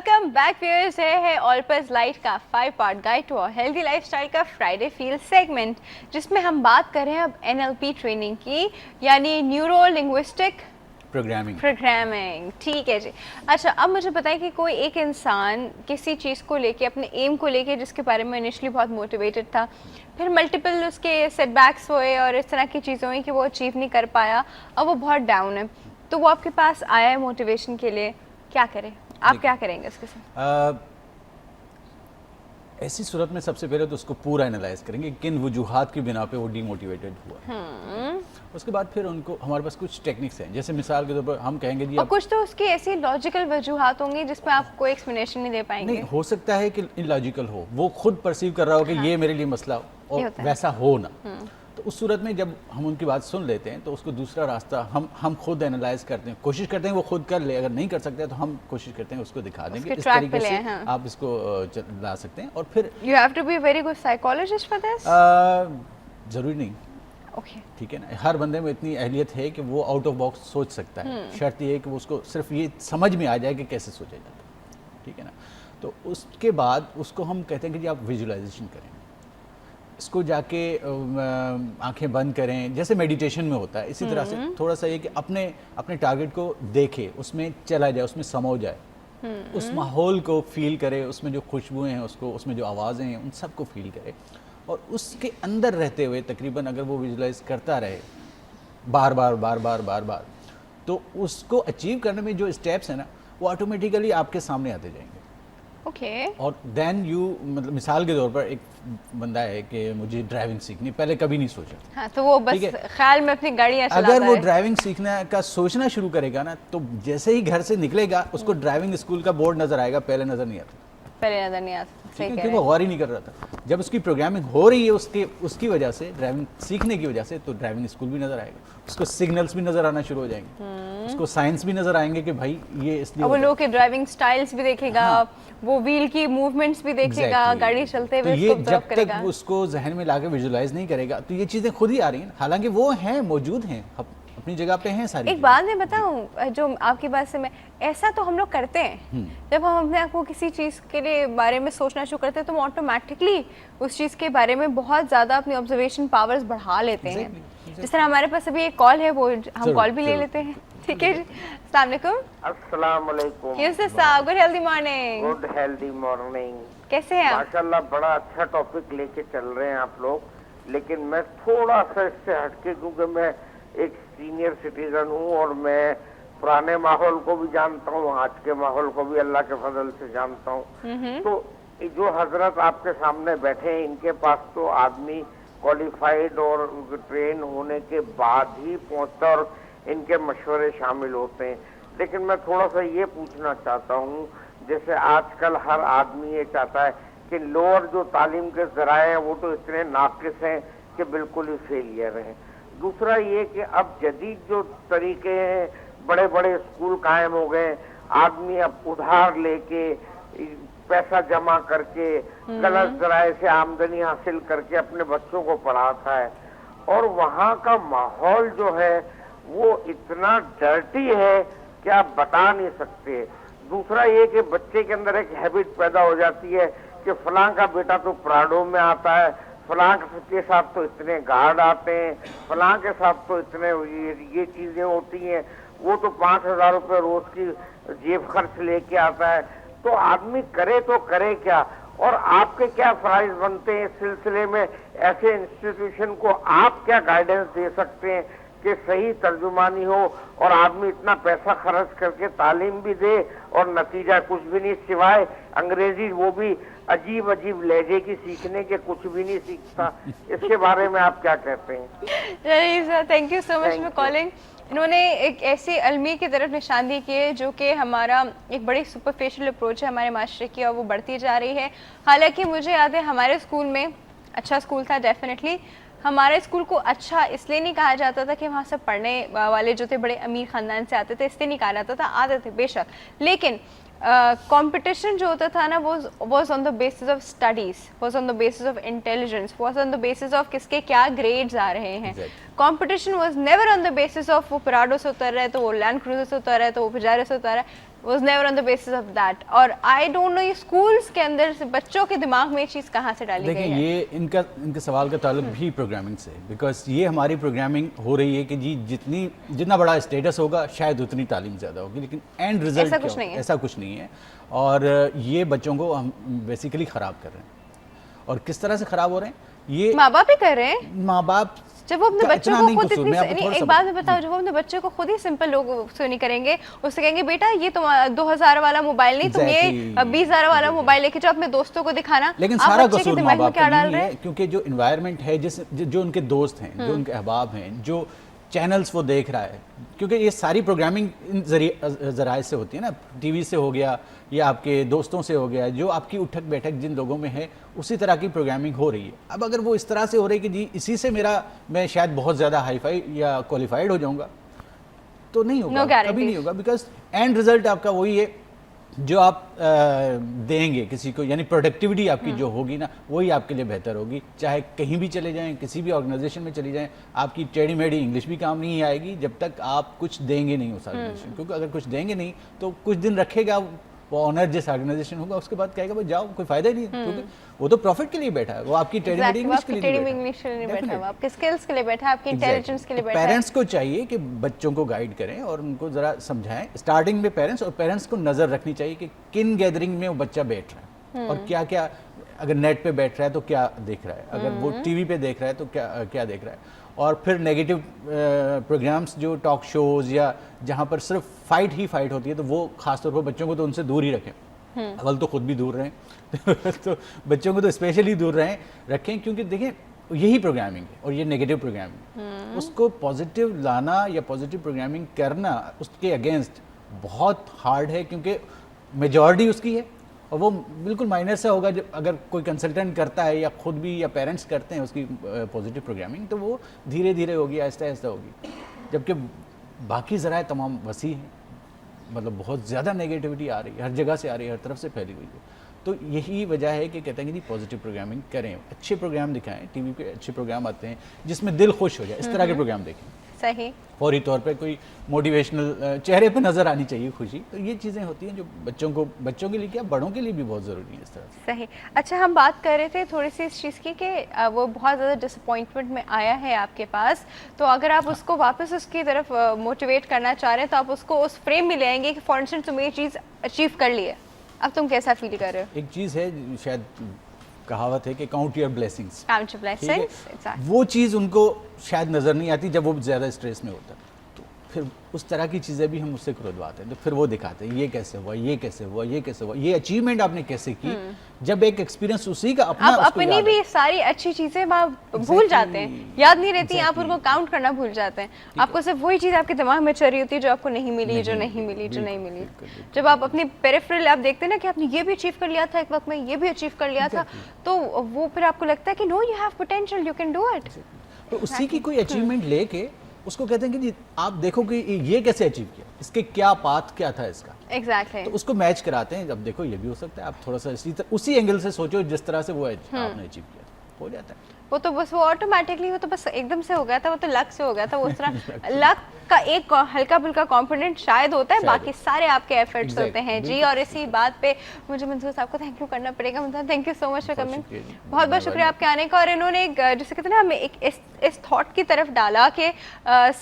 Welcome back viewers, है all purse light का 5 part guide to healthy lifestyle का Friday feel segment, जिसमें हम बात कर रहे हैं अब NLP ट्रेनिंग की, यानी न्यूरो लिंग्विस्टिक प्रोग्रामिंग। ठीक है जी। अच्छा, अब मुझे बताएं कि कोई एक इंसान किसी चीज़ को लेके, अपने एम को लेके, जिसके बारे में इनिशियली बहुत मोटिवेटेड था, फिर मल्टीपल उसके सेटबैक्स हुए और इस तरह की चीज़ें हुई कि वो अचीव नहीं कर पाया, अब वो बहुत डाउन है, तो वो आपके पास आया है मोटिवेशन के लिए, क्या करें? आप क्या करेंगे इसके साथ? ऐसी सूरत में सबसे पहले तो उसको पूरा एनालाइज करेंगे किन वजूहात की बिना पे वो डीमोटिवेटेड हुआ। उसके बाद फिर उनको हमारे पास कुछ टेक्निक्स हैं, जैसे मिसाल के तौर पर हम कहेंगे जी, और कुछ तो उसकी ऐसी लॉजिकल वजूहात होंगी जिसमें आप कोई एक्सप्लेनेशन नहीं दे पाएंगे। नहीं, हो सकता है कि इलॉजिकल हो, वो खुद परसीव कर रहा हो कि ये मेरे लिए मसला हो और वैसा हो ना, तो उस सूरत में जब हम उनकी बात सुन लेते हैं तो उसको दूसरा रास्ता हम खुद एनालाइज करते हैं, कोशिश करते हैं वो खुद कर ले, अगर नहीं कर सकते तो हम कोशिश करते हैं उसको दिखा देंगे, इस तरीके से आप इसको ला सकते हैं। और फिर you have to be very good psychologist for this. जरूरी नहीं, ओके, ठीक है ना, हर बंदे में इतनी अहलियत है कि वो आउट ऑफ बॉक्स सोच सकता है, शर्त ये है कि वो उसको सिर्फ ये समझ में आ जाए कि कैसे सोचा जाता है, ठीक है ना। तो उसके बाद उसको हम कहते हैं कि जी आप विजुअलाइजेशन करें, इसको जाके आंखें बंद करें, जैसे मेडिटेशन में होता है, इसी तरह से थोड़ा सा ये कि अपने टारगेट को देखे, उसमें चला जाए, उसमें समो जाए, उस माहौल को फील करे, उसमें जो खुशबुएं हैं उसको, उसमें जो आवाज़ें हैं उन सबको फील करे, और उसके अंदर रहते हुए तकरीबन अगर वो विजुलाइज करता रहे बार बार, तो उसको अचीव करने में जो स्टेप्स हैं ना, वो ऑटोमेटिकली आपके सामने आते जाएंगे। और देन यू, मतलब मिसाल के तौर पर एक बंदा है कि मुझे ड्राइविंग सीखनी, पहले कभी नहीं सोचा, हाँ, तो वो बस ख्याल में अपनी गाड़ियाँ चलाता अगर वो है। ड्राइविंग सीखने का सोचना शुरू करेगा ना, तो जैसे ही घर से निकलेगा उसको ड्राइविंग स्कूल का बोर्ड नजर आएगा, पहले नजर नहीं आता, क्योंकि वो गौर ही नहीं कर रहा था। जब उसकी प्रोग्रामिंग हो रही है उसकी वजह से, ड्राइविंग सीखने की वजह से, तो ड्राइविंग स्कूल भी नजर आएगा, उसको सिग्नल्स भी नजर आना शुरू हो जाएंगे, उसको साइंस भी नजर आएंगे कि भाई ये इसलिए, वो लोग के ड्राइविंग स्टाइल्स भी देखेगा, वो व्हील की मूवमेंट्स भी देखेगा, गाड़ी चलते हुए ये जब तक उसको जहन में लाके विजुलाइज नहीं करेगा, तो ये चीजें खुद ही आ रही हैं, हालांकि वो हैं, मौजूद हैं, अपनी जगह पे हैं सारी। एक बात मैं बताऊं, जो आपकी बात से मैं, ऐसा तो हम लोग करते हैं, जब हम अपने आप को किसी चीज़ के लिए बारे में सोचना शुरू करते हैं तो हम ऑटोमेटिकली उस चीज़ के बारे में बहुत ज़्यादा अपनी ऑब्जर्वेशन पावर्स बढ़ा लेते हैं। जिस तरह हमारे पास अभी एक कॉल है, वो हम कॉल भी ले लेते हैं। ठीक है जी, अस्सलाम वालेकुम। अस्सलाम वालेकुम। Good healthy morning. Good healthy morning. कैसे हैं आप? माशाल्लाह, बड़ा अच्छा टॉपिक लेके चल रहे हैं आप लोग, लेकिन मैं थोड़ा सा इससे हटके, क्योंकि मैं एक सीनियर सिटीजन हूँ और मैं पुराने माहौल को भी जानता हूँ, आज के माहौल को भी अल्लाह के फजल से जानता हूँ। तो जो हजरत आपके सामने बैठे हैं, इनके पास तो आदमी क्वालिफाइड और ट्रेन होने के बाद ही पहुंचता और इनके मशवरे शामिल होते हैं। लेकिन मैं थोड़ा सा ये पूछना चाहता हूँ, जैसे आजकल हर आदमी ये चाहता है कि लोअर जो तालीम के जराए हैं वो तो इतने नाकिस हैं कि बिल्कुल ही फेलियर हैं। दूसरा ये कि अब जदीद जो तरीके हैं, बड़े बड़े स्कूल कायम हो गए, आदमी अब उधार लेके, पैसा जमा करके, गलत जराए से आमदनी हासिल करके अपने बच्चों को पढ़ाता है, और वहाँ का माहौल जो है वो इतना डर्टी है कि आप बता नहीं सकते। दूसरा ये कि बच्चे के अंदर एक हैबिट पैदा हो जाती है कि फलां का बेटा तो प्राडो में आता है, फलां के साथ तो इतने गार्ड आते हैं, फलां के साथ तो इतने ये चीजें होती हैं, वो तो 5,000 रुपये रोज की जेब खर्च लेके आता है। तो आदमी करे तो करे क्या, और आपके क्या फराइज बनते हैं इस सिलसिले में? ऐसे इंस्टीट्यूशन को आप क्या गाइडेंस दे सकते हैं कि सही तर्जुमानी हो और आदमी इतना पैसा खर्च करके तालीम भी दे और नतीजा कुछ भी नहीं, सिवाय अंग्रेजी, वो भी अजीब अजीब लहजे की सीखने के, कुछ भी नहीं सीखता। इसके बारे में आप क्या कहते हैं? Thank you so much for calling. इन्होंने एक ऐसी अलमी की तरफ निशानदेही की है जो कि हमारा एक बड़ी सुपरफिशियल अप्रोच है हमारे माशरे की, और वो बढ़ती जा रही है। हालांकि मुझे याद है हमारे स्कूल में, अच्छा स्कूल था डेफिनेटली, हमारे स्कूल को अच्छा इसलिए नहीं कहा जाता था कि वहाँ सब पढ़ने वाले जो थे बड़े अमीर ख़ानदान से आते थे, इसलिए नहीं कहा जाता था, आते थे बेशक, लेकिन कंपटीशन जो होता था ना वो was on the basis of studies, was on the basis of intelligence, was on the basis of किसके क्या ग्रेड्स आ रहे हैं. Competition was never on the basis of वो पराडो से उतर रहा है तो वो लैंड क्रूजर से उतर रहा है तो वो पिजारो से उतर रहा है, was never on the basis of that. और I don't know ये schools के अंदर से बच्चों के दिमाग में ये चीज़ कहाँ से डाली गई है. देखिए ये इनके सवाल का ताल्लुक भी प्रोग्रामिंग से, बिकॉज ये हमारी प्रोग्रामिंग हो रही है कि जी जितना बड़ा स्टेटस होगा शायद उतनी तालीम ज़्यादा होगी, लेकिन एंड रिजल्ट ऐसा कुछ नहीं है. ऐसा कुछ नहीं है. और ये बच्चों को हम बेसिकली ख़राब कर रहे हैं. और किस तरह से ख़राब हो रहे हैं ये माँ बाप ही कर रहे हैं. माँ बाप जब वो अपने बच्चों को खुद इतनी एक बात में बताओ, जी. जब वो अपने बच्चे को खुद ही सिंपल लोग से नहीं करेंगे, उससे कहेंगे बेटा ये तुम 2000 वाला मोबाइल नहीं, तुम ये 20,000 वाला मोबाइल लेके जाओ अपने दोस्तों को दिखाना. लेकिन आप सारा बच्चे के कसूर दिमाग माँ में बाप क्या का डाल नहीं रहे है, हैं. क्योंकि जो इन्वायरमेंट है जो उनके दोस्त हैं, जो उनके अहबाब हैं, जो चैनल्स वो देख रहा है, क्योंकि ये सारी प्रोग्रामिंग इन ज़राए से होती है ना, टीवी से हो गया या आपके दोस्तों से हो गया, जो आपकी उठक बैठक जिन लोगों में है उसी तरह की प्रोग्रामिंग हो रही है. अब अगर वो इस तरह से हो रही है कि जी इसी से मैं शायद बहुत ज़्यादा हाईफाई या क्वालिफाइड हो जाऊंगा, तो नहीं होगा. कभी नहीं होगा, बिकॉज एंड रिजल्ट आपका वही है जो आप देंगे किसी को, यानी प्रोडक्टिविटी आपकी जो होगी ना वही आपके लिए बेहतर होगी. चाहे कहीं भी चले जाएं, किसी भी ऑर्गेनाइजेशन में चली जाएं, आपकी टेढ़ी मेढ़ी इंग्लिश भी काम नहीं आएगी जब तक आप कुछ देंगे नहीं उस ऑर्गेनाइजेशन. क्योंकि अगर कुछ देंगे नहीं तो कुछ दिन रखेगा वो ऑनर जिस ऑर्गेनाइजेशन होगा, उसके बाद कहेगा भाई जाओ, कोई फायदा ही नहीं है. क्योंकि वो तो प्रॉफिट के लिए बैठा है, वो आपकी टेढ़ी मेढ़ी इंग्लिश के लिए नहीं बैठा, वो आपके स्किल्स के लिए बैठा है, आपकी इंटेलिजेंस के लिए बैठा है. पेरेंट्स को चाहिए कि बच्चों को गाइड करें और उनको ज़रा समझाएं स्टार्टिंग में. पेरेंट्स को नज़र रखनी चाहिए कि किन गैदरिंग में वो बच्चा बैठ रहा है और क्या क्या, अगर नेट पे बैठ रहा है तो क्या देख रहा है, अगर वो टीवी पे देख रहा है तो क्या देख रहा है. और फिर नेगेटिव प्रोग्राम्स जो टॉक शोज़ या जहाँ पर सिर्फ फाइट ही फाइट होती है, तो वो ख़ासतौर पर बच्चों को तो उनसे दूर ही रखें. अव्वल तो खुद भी दूर रहें तो बच्चों को तो स्पेशली दूर रखें, क्योंकि देखें यही प्रोग्रामिंग है और ये नेगेटिव प्रोग्रामिंग. उसको पॉजिटिव लाना या पॉजिटिव प्रोग्रामिंग करना उसके अगेंस्ट बहुत हार्ड है, क्योंकि मेजॉरिटी उसकी है और वो बिल्कुल माइनर से होगा. जब अगर कोई कंसल्टेंट करता है या खुद भी या पेरेंट्स करते हैं उसकी पॉजिटिव प्रोग्रामिंग, तो वो धीरे धीरे होगी, आहिस्ता आहिस्ता होगी. जबकि बाकी ज़राए तमाम वसी हैं, मतलब बहुत ज़्यादा नेगेटिविटी आ रही है, हर जगह से आ रही है, हर तरफ से फैली हुई है. तो यही वजह है कि कहते हैं कि पॉजिटिव प्रोग्रामिंग करें, अच्छे प्रोग्राम दिखाएं. टीवी पे अच्छे प्रोग्राम आते हैं जिसमें दिल खुश हो जाए, इस तरह के प्रोग्राम देखें. सही. फौरी तौर पे कोई मोटिवेशनल चेहरे पे नज़र आनी चाहिए खुशी. तो ये चीज़ें होती हैं जो बच्चों के लिए क्या बड़ों के लिए भी बहुत ज़रूरी है इस तरह से. सही. अच्छा, हम बात कर रहे थे थोड़ी सी इस चीज़ की कि वो बहुत ज़्यादा डिसअपॉइंटमेंट में आया है आपके पास, तो अगर आप उसको वापस उसकी तरफ मोटिवेट करना चाह रहे हैं तो आप उसको उस फ्रेम में ले आएंगे कि फॉर इंस्टेंस तुम ये चीज़ अचीव कर ली है, अब तुम कैसा फील कर रहे हो. एक चीज़ है शायद कहावत है कि count your blessings. Count your blessings, exactly. वो चीज़ उनको शायद नज़र नहीं आती जब वो ज़्यादा स्ट्रेस में होता है. तो फिर उस तरह की चीज़ें भी हम उससे खुदवाते हैं, तो फिर वो दिखाते हैं ये कैसे हुआ, ये कैसे हुआ, ये कैसे हुआ, ये अचीवमेंट आपने कैसे की. जब एक एक्सपीरियंस उसी का अपना, आप अपनी भी सारी अच्छी चीज़ें भूल जाते हैं, याद नहीं रहती, आप उनको काउंट करना भूल जाते हैं. आपको सिर्फ वही चीज़ आपके दिमाग में चल रही होती है जो आपको नहीं मिली, जो नहीं मिली. जब आप अपनी पेरिफेरल आप देखते हैं ना कि आपने ये भी अचीव कर लिया था एक वक्त में, ये भी अचीव कर लिया था, तो वो फिर आपको लगता है कि no, you have potential, you can do it. तो उसी की कोई अचीवमेंट लेके उसको कहते हैं कि जी आप देखो कि ये कैसे अचीव किया, इसके क्या पाथ क्या था इसका. एग्जैक्टली. तो उसको मैच कराते हैं. अब देखो ये भी हो सकता है, आप थोड़ा सा उसी एंगल से सोचो जिस तरह से वो आपने अचीव किया, हो जाता है. वो तो बस वो ऑटोमेटिकली, वो तो बस एकदम से हो गया था, वो तो लक से हो गया था. वो उस तरह लक का एक हल्का फुल्का कंपोनेंट शायद होता है, बाकी सारे आपके एफर्ट्स होते हैं. जी, और इसी बात पे मुझे मंसूर साहब को थैंक यू करना पड़ेगा. मतलब thank you so much for coming. बहुत बहुत शुक्रिया आपके आने का. और इन्होंने जैसे कहते हैं ना, हमें एक इस थॉट की तरफ डाला कि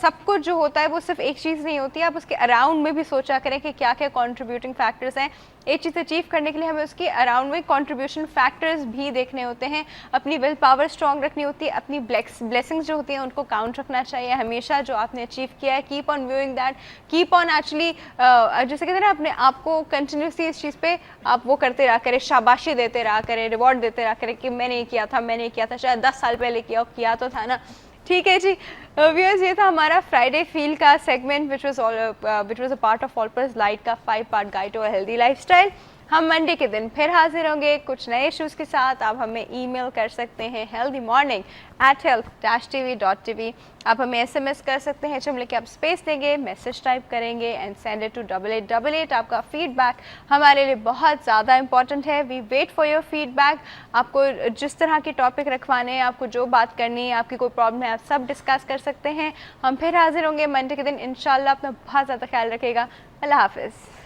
सब कुछ जो होता है वो सिर्फ एक चीज़ नहीं होती है, आप उसके अराउंड में भी सोचा करें कि क्या क्या कॉन्ट्रीब्यूटिंग फैक्टर्स हैं. एक चीज़ अचीव करने के लिए हमें उसके अराउंड में कॉन्ट्रीब्यूशन फैक्टर्स भी देखने होते हैं. अपनी विल पावर स्ट्रॉन्ग रखनी होती है, अपनी ब्लेसिंग्स जो होती हैं उनको काउंट रखना चाहिए हमेशा. जो आपने अचीव किया है, keep on viewing that, keep on actually जैसे कहते हैं ना, अपने आप को कंटिन्यूसली इस चीज़ पे आप वो करते रहा करें, शाबाशी देते रहा करें, रिवॉर्ड देते रहा करें कि मैंने किया था, शायद 10 साल पहले किया तो था ना. ठीक है जी व्यूअर्स, ये था हमारा फ्राइडे फील का segment which was a part of all purse light का 5 part guide to a healthy lifestyle. हम मंडे के दिन फिर हाजिर होंगे कुछ नए इश्यूज़ के साथ. आप हमें ईमेल कर सकते हैं healthymorning@health-tv.tv. आप हमें SMS कर सकते हैं, हम लेके आप स्पेस देंगे, मैसेज टाइप करेंगे एंड सेंड इट टू 8888. आपका फीडबैक हमारे लिए बहुत ज़्यादा इंपॉर्टेंट है. We wait for your feedback. आपको जिस तरह के टॉपिक रखवाने हैं, आपको जो बात करनी है, आपकी कोई प्रॉब्लम है, आप सब डिस्कस कर सकते हैं. हम फिर हाजिर होंगे मंडे के दिन इंशाल्लाह. अपना बहुत ज़्यादा ख्याल रखिएगा. अल्लाह हाफिज़.